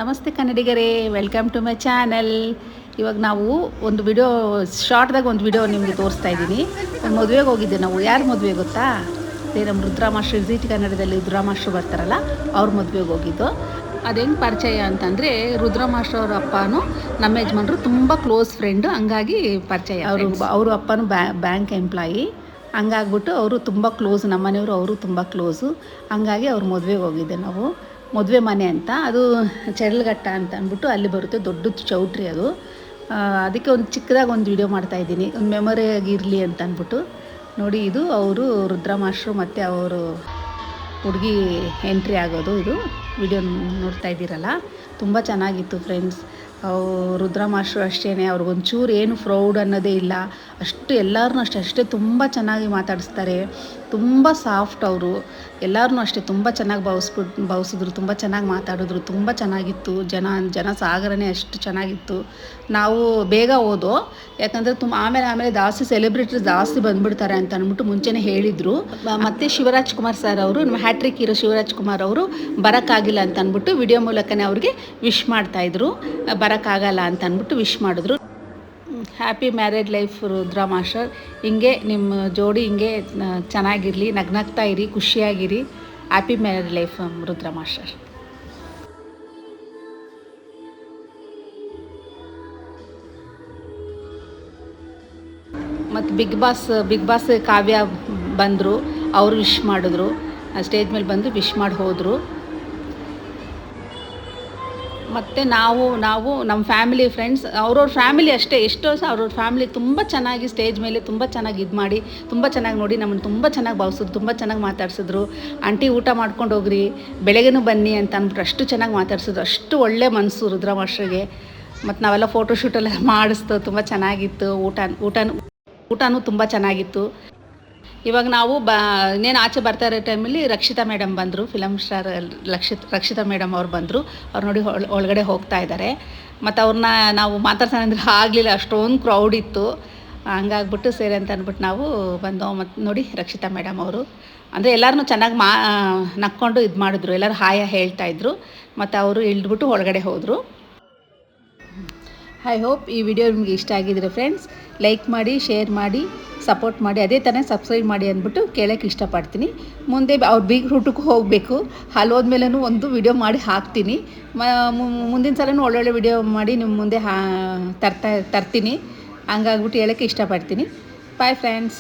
ನಮಸ್ತೆ ಕನ್ನಡಿಗರೇ, welcome to my channel. ಇವಾಗ ನಾವು ಒಂದು ವಿಡಿಯೋ ಶಾರ್ಟ್ದಾಗ ಒಂದು ವಿಡಿಯೋ ನಿಮಗೆ ತೋರಿಸ್ತಾ ಇದ್ದೀನಿ. ಒಂದು ಮದುವೆಗೆ ಹೋಗಿದ್ದೆ ನಾವು. ಯಾರು ಮದುವೆ ಗೊತ್ತಾ? ಅದೇ ನಮ್ಮ ರುದ್ರಾಮಾಸ್ಟ್ರು, ಝೀಟಿ ಕನ್ನಡದಲ್ಲಿ ರುದ್ರಾಮಾಸ್ಟ್ರು ಬರ್ತಾರಲ್ಲ, ಅವ್ರ ಮದುವೆಗೆ ಹೋಗಿದ್ದು. ಅದೇನು ಪರಿಚಯ ಅಂತಂದರೆ, ರುದ್ರಾಮಾಸ್ಟ್ರು ಅವ್ರ ಅಪ್ಪನೂ ನಮ್ಮ ಯಜಮಾನ್ರು ತುಂಬ ಕ್ಲೋಸ್ ಫ್ರೆಂಡು, ಹಂಗಾಗಿ ಪರಿಚಯ. ಅವರು ಅಪ್ಪನೂ ಬ್ಯಾಂಕ್ ಎಂಪ್ಲಾಯಿ, ಹಂಗಾಗ್ಬಿಟ್ಟು ಅವರು ತುಂಬ ಕ್ಲೋಸ್. ನಮ್ಮ ಮನೆಯವರು ಅವರು ತುಂಬ ಕ್ಲೋಸು, ಹಂಗಾಗಿ ಅವ್ರ ಮದುವೆಗೆ ಹೋಗಿದ್ದೆ ನಾವು. ಮದುವೆ ಮನೆ ಅಂತ, ಅದು ಚರ್ಲಘಟ್ಟ ಅಂತ ಅಂದ್ಬಿಟ್ಟು ಅಲ್ಲಿ ಬರುತ್ತೆ, ದೊಡ್ಡ ಚೌಟ್ರಿ ಅದು. ಅದಕ್ಕೆ ಒಂದು ಚಿಕ್ಕದಾಗಿ ಒಂದು ವಿಡಿಯೋ ಮಾಡ್ತಾಯಿದ್ದೀನಿ, ಒಂದು ಮೆಮೊರಿ ಆಗಿರಲಿ ಅಂತ ಅಂದ್ಬಿಟ್ಟು. ನೋಡಿ, ಇದು ಅವರು ರುದ್ರಾಮಾಸ್ಟ್ರು ಮತ್ತು ಅವರು ಹುಡುಗಿ ಎಂಟ್ರಿ ಆಗೋದು. ಇದು ವಿಡಿಯೋ ನೋಡ್ತಾ ಇದ್ದೀರಲ್ಲ, ತುಂಬ ಚೆನ್ನಾಗಿತ್ತು ಫ್ರೆಂಡ್ಸ್. ರುದ್ರಾಮಾಸ್ಟ್ರು ಅಷ್ಟೇ, ಅವ್ರಿಗೊಂಚೂರು ಏನು ಫ್ರೌಡ್ ಅನ್ನೋದೇ ಇಲ್ಲ. ಅಷ್ಟು ಎಲ್ಲರನ್ನೂ ಅಷ್ಟೇ ತುಂಬ ಚೆನ್ನಾಗಿ ಮಾತಾಡಿಸ್ತಾರೆ. ತುಂಬ ಸಾಫ್ಟ್ ಅವರು. ಎಲ್ಲರನ್ನೂ ಅಷ್ಟೇ ತುಂಬ ಚೆನ್ನಾಗಿ ಭಾವಿಸಿದ್ರು, ತುಂಬ ಚೆನ್ನಾಗಿ ಮಾತಾಡಿದ್ರು, ತುಂಬ ಚೆನ್ನಾಗಿತ್ತು. ಜನ ಸಾಗರನೇ ಅಷ್ಟು ಚೆನ್ನಾಗಿತ್ತು. ನಾವು ಬೇಗ ಹೋದೋ, ಯಾಕಂದರೆ ಆಮೇಲೆ ಜಾಸ್ತಿ ಸೆಲೆಬ್ರಿಟೀಸ್ ಜಾಸ್ತಿ ಬಂದುಬಿಡ್ತಾರೆ ಅಂತ ಅಂದ್ಬಿಟ್ಟು ಮುಂಚೆನೇ ಹೇಳಿದರು. ಮತ್ತು ಶಿವರಾಜ್ ಕುಮಾರ್ ಸರ್ ಅವರು, ನಮ್ಮ ಹ್ಯಾಟ್ರಿಕ್ ಹೀರೋ ಶಿವರಾಜ್ ಕುಮಾರ್ ಅವರು ಬರೋಕ್ಕಾಗಿಲ್ಲ ಅಂತ ಅಂದ್ಬಿಟ್ಟು ವಿಡಿಯೋ ಮೂಲಕನೇ ಅವ್ರಿಗೆ ವಿಶ್ ಮಾಡ್ತಾಯಿದ್ರು. ಬರೋಕ್ಕಾಗಲ್ಲ ಅಂತ ಅಂದ್ಬಿಟ್ಟು ವಿಶ್ ಮಾಡಿದ್ರು. Happy married life Rudra master. ಹಿಂಗೆ ನಿಮ್ಮ ಜೋಡಿ ಹಿಂಗೆ ಚೆನ್ನಾಗಿರಲಿ, ನಗ್ನಗ್ತಾ ಇರಿ, ಖುಷಿಯಾಗಿರಿ. Happy married life Rudra master. ಮತ್ತು ಬಿಗ್ ಬಾಸ್ ಕಾವ್ಯ ಬಂದರು, ಅವರು ವಿಶ್ ಮಾಡಿದ್ರು. ಸ್ಟೇಜ್ ಮೇಲೆ ಬಂದು ವಿಶ್ ಮಾಡಿ ಹೋದರು. ಮತ್ತು ನಾವು ನಮ್ಮ ಫ್ಯಾಮಿಲಿ ಫ್ರೆಂಡ್ಸ್, ಅವ್ರವ್ರ ಫ್ಯಾಮಿಲಿ ಅಷ್ಟೇ, ಎಷ್ಟೋ ಸಹ ಅವ್ರವ್ರ ಫ್ಯಾಮಿಲಿ ತುಂಬ ಚೆನ್ನಾಗಿ ಸ್ಟೇಜ್ ಮೇಲೆ ತುಂಬ ಚೆನ್ನಾಗಿ ಇದು ಮಾಡಿ, ತುಂಬ ಚೆನ್ನಾಗಿ ನೋಡಿ ನಮ್ಮನ್ನು ತುಂಬ ಚೆನ್ನಾಗಿ ಭಾವಿಸಿದ್ರು, ತುಂಬ ಚೆನ್ನಾಗಿ ಮಾತಾಡ್ಸಿದ್ರು. ಆಂಟಿ ಊಟ ಮಾಡ್ಕೊಂಡು ಹೋಗ್ರಿ, ಬೆಳಗ್ಗೆನೂ ಬನ್ನಿ ಅಂತ ಅಂದ್ಬಿಟ್ಟು ಅಷ್ಟು ಚೆನ್ನಾಗಿ ಮಾತಾಡ್ಸಿದ್ರು. ಅಷ್ಟು ಒಳ್ಳೆ ಮನಸ್ಸು ರುದ್ರಾಮಾಸ್ಟ್ರಿಗೆ. ಮತ್ತು ನಾವೆಲ್ಲ ಫೋಟೋಶೂಟೆಲ್ಲ ಮಾಡಿಸ್ತು, ತುಂಬ ಚೆನ್ನಾಗಿತ್ತು. ಊಟನೂ ತುಂಬ ಚೆನ್ನಾಗಿತ್ತು. ಇವಾಗ ನಾವು ಇನ್ನೇನು ಆಚೆ ಬರ್ತಾ ಇರೋ ಟೈಮಲ್ಲಿ ರಕ್ಷಿತಾ ಮೇಡಮ್ ಬಂದರು, ಫಿಲಮ್ ಸ್ಟಾರ್ ರಕ್ಷಿತಾ ಮೇಡಮ್ ಅವ್ರು ಬಂದರು. ಅವ್ರು ನೋಡಿ ಒಳಗಡೆ ಹೋಗ್ತಾ ಇದ್ದಾರೆ. ಮತ್ತು ಅವ್ರನ್ನ ನಾವು ಮಾತಾಡ್ಸೋಣ ಅಂದರೆ ಆಗಲಿಲ್ಲ, ಅಷ್ಟೊಂದು ಕ್ರೌಡ್ ಇತ್ತು. ಹಂಗಾಗ್ಬಿಟ್ಟು ಸೇರಿ ಅಂತ ಅಂದ್ಬಿಟ್ಟು ನಾವು ಬಂದೋ. ಮತ್ತು ನೋಡಿ ರಕ್ಷಿತಾ ಮೇಡಮ್ ಅವರು ಅಂದರೆ ಎಲ್ಲರನ್ನೂ ಚೆನ್ನಾಗಿ ನಕ್ಕೊಂಡು ಇದು ಮಾಡಿದ್ರು, ಎಲ್ಲರೂ ಹಾಯ ಹೇಳ್ತಾಯಿದ್ರು. ಮತ್ತು ಅವರು ಇಳಿದ್ಬಿಟ್ಟು ಒಳಗಡೆ ಹೋದರು. ಐ ಹೋಪ್ ಈ ವಿಡಿಯೋ ನಿಮಗೆ ಇಷ್ಟ ಆಗಿದ್ರೆ ಫ್ರೆಂಡ್ಸ್, ಲೈಕ್ ಮಾಡಿ, ಶೇರ್ ಮಾಡಿ, ಸಪೋರ್ಟ್ ಮಾಡಿ. ಅದೇ ಥರ ಸಬ್ಸ್ಕ್ರೈಬ್ ಮಾಡಿ ಅಂದ್ಬಿಟ್ಟು ಕೇಳೋಕ್ಕೆ ಇಷ್ಟಪಡ್ತೀನಿ. ಮುಂದೆ ಅವ್ರು ಬೀಗ್ ರೂಟಕ್ಕೂ ಹೋಗಬೇಕು, ಅಲ್ಲಿ ಹೋದ್ಮೇಲೂ ಒಂದು ವಿಡಿಯೋ ಮಾಡಿ ಹಾಕ್ತೀನಿ. ಮುಂದಿನ ಸಲವೂ ಒಳ್ಳೊಳ್ಳೆ ವಿಡಿಯೋ ಮಾಡಿ ನಿಮ್ಮ ಮುಂದೆ ತರ್ತೀನಿ. ಹಂಗಾಗ್ಬಿಟ್ಟು ಹೇಳೋಕ್ಕೆ ಇಷ್ಟಪಡ್ತೀನಿ. Bye friends.